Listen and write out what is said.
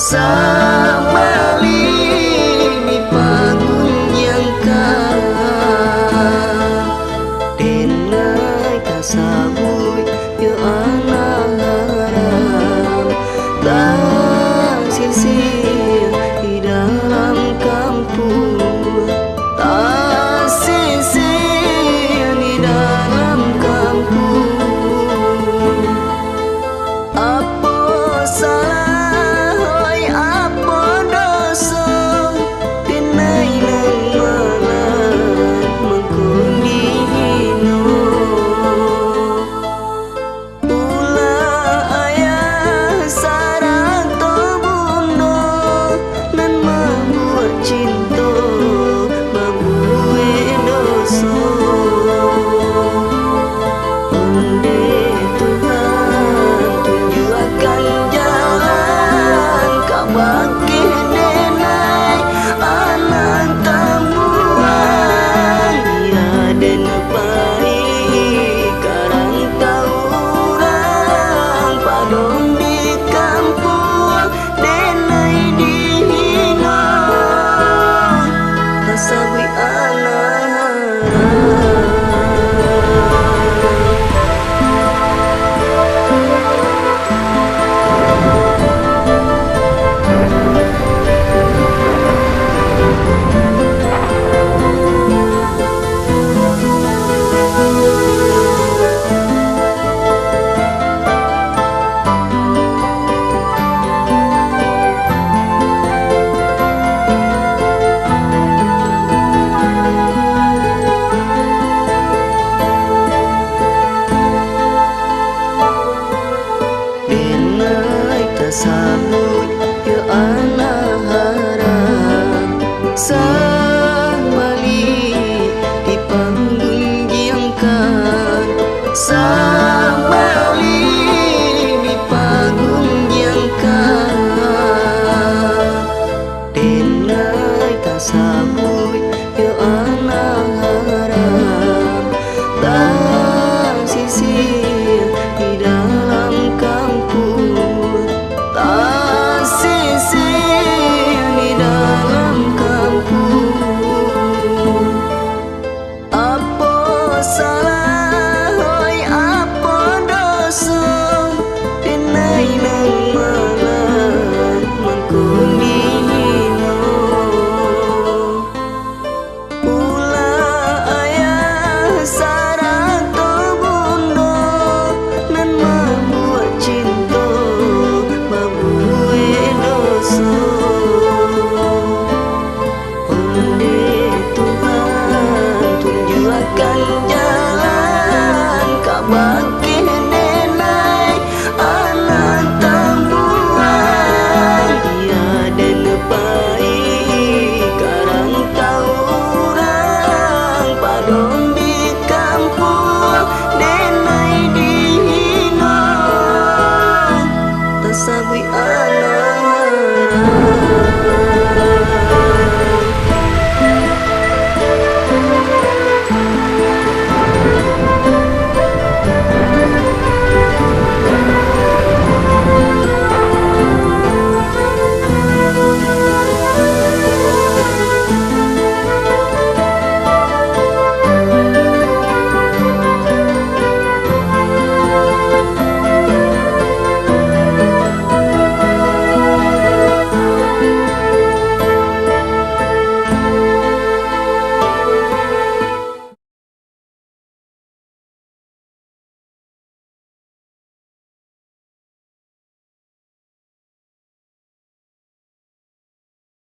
Samali ni pagunyangkan denai kasabui yo anak haram tak sisir di dalam kampung, tak sisir di dalam kampung. Apa salah oi apa dosa denai nan malah mengkundi hino. Ulah ayah sarang to bundo nan membuat cinta membuat dosa. Onde Tuhan tunjukkan jalan kau bagi denai anak tamuan ya den pai karang taurang padong di kampung denai dihina kasabui anak haram. Denai kasabut yo